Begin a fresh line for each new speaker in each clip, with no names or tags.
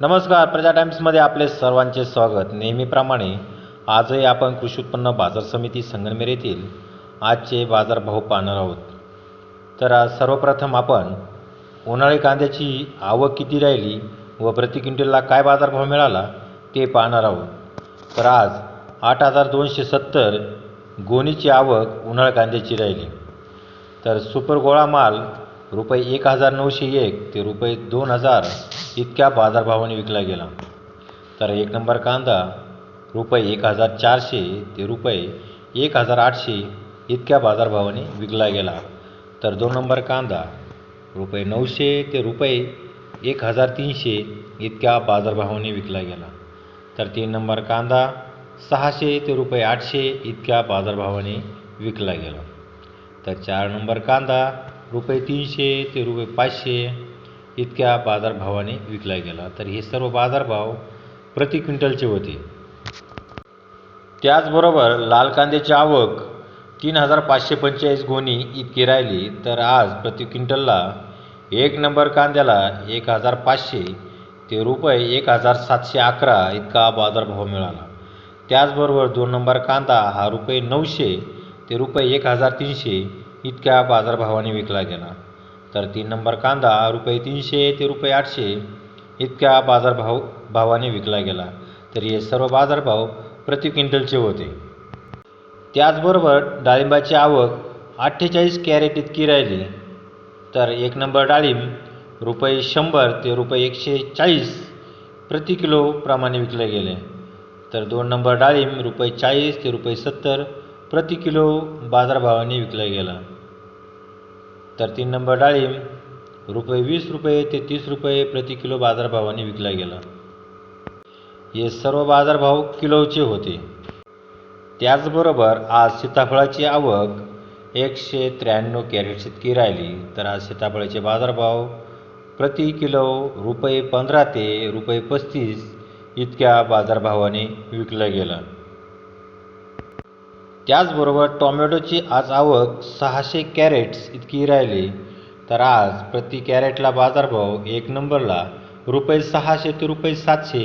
नमस्कार, प्रजा टाइम्समध्ये आपले सर्वांचे स्वागत। नेहमीप्रमाणे आजही आपण कृषी उत्पन्न बाजार समिती संगमनेर येथील आजचे बाजारभाव पाहणार आहोत। तर आज सर्वप्रथम आपण उन्हाळी कांद्याची आवक किती राहिली व प्रति क्विंटलला काय बाजारभाव मिळाला ते पाहणार आहोत। तर आज 8,270 गोणीची आवक उन्हाळी कांद्याची राहिली। तर सुपर गोळा माल रुपये 1,901 ते रुपये 2,000 इतक्या बाजारभावाने विकला गेला। तर एक नंबर कांदा रुपये 1,400 ते रुपये 1,800 इतक्या बाजारभावाने विकला गेला। तर दोन नंबर कांदा रुपये 900 ते रुपये 1,300 इतक्या बाजारभावाने विकला गेला। तर तीन नंबर कांदा 600 ते रुपये 800 इतक्या बाजारभावाने विकला गेला। तर चार नंबर कांदा रुपये 300 ते रुपये 500 इतक्या बाजारभावाने विकला गेला। तर हे सर्व बाजारभाव प्रति क्विंटलचे होते। त्याचबरोबर लाल कांद्याची आवक 3,545 गोणी इतकी राहिली। तर आज प्रति क्विंटलला एक नंबर कांद्याला 1,500 ते रुपये 1,711 इतका बाजारभाव मिळाला। त्याचबरोबर दोन नंबर कांदा हा रुपये 900 ते रुपये 1,300 इतक्या बाजारभावाने विकला गेला। तर तीन नंबर कांदा रुपये 300 ते रुपये 800 इतक्या भावाने विकला गेला। तर हे सर्व बाजारभाव प्रति क्विंटलचे होते। त्याचबरोबर डाळिंबाची आवक 48 कॅरेट इतकी राहिली। तर एक नंबर डाळिंब रुपये 100 ते रुपये 140 प्रति किलो प्रमाणे विकले गेले। तर दोन नंबर डाळिंब रुपये 40 ते रुपये 70 प्रति किलो बाजारभावाने विकला गेला। तर तीन नंबर डाळिंब रुपये 20 ते 30 प्रति किलो बाजारभावाने विकला गेला। हे सर्व बाजारभाव किलोचे होते। त्याचबरोबर आज सीताफळाची आवक 193 कॅरेट्स इतकी राहिली। तर आज सीताफळाचे बाजारभाव प्रति किलो रुपये 15 ते रुपये 35 इतक्या बाजारभावाने विकला गेला। त्याचबरोबर टोमॅटोची आज आवक 600 कॅरेट्स इतकी राहिली। तर आज प्रति कॅरेटला बाजारभाव एक नंबरला रुपये 600 ते रुपये 700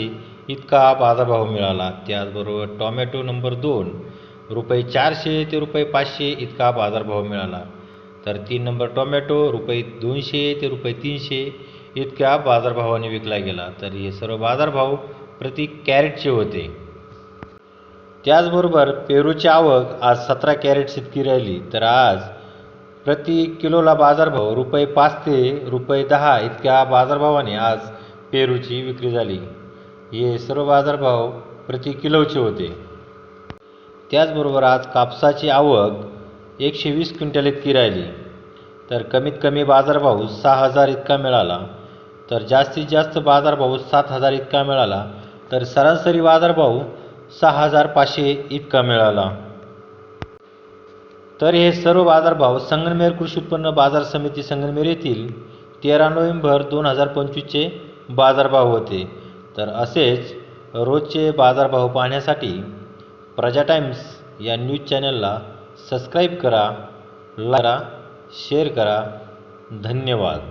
इतका बाजारभाव मिळाला। त्याचबरोबर टोमॅटो नंबर 2 रुपये 400 ते रुपये 500 इतका बाजारभाव मिळाला। तर तीन नंबर टोमॅटो रुपये 200 ते रुपये 300 इतक्या बाजारभावाने विकला गेला। तर हे सर्व बाजारभाव प्रति कॅरेटचे होते। त्याचबरोबर पेरूची आवक आज 17 कॅरेट्स इतकी राहिली। तर आज प्रति किलोला बाजारभाव रुपये 5 ते रुपये 10 इतक्या बाजारभावाने आज पेरूची विक्री झाली। हे सर्व बाजारभाव प्रति किलोचे होते। त्याचबरोबर आज कापसाची आवक 120 क्विंटल इतकी राहिली। तर कमीत कमी बाजारभाव 6,000 इतका मिळाला। तर जास्तीत जास्त बाजारभाव 7,000 इतका मिळाला। तर सरासरी बाजारभाव 6,500 इतका मिळाला। तर हे सर्व बाजारभाव संगमनेर कृषी उत्पन्न बाजार समिती संगमनेर येथील 13 नोव्हेंबर 2025चे बाजारभाव होते। तर असेच रोजचे बाजारभाव पाहण्यासाठी प्रजा टाइम्स या न्यूज चॅनलला सबस्क्राईब करा, लाईक करा, शेअर करा। धन्यवाद।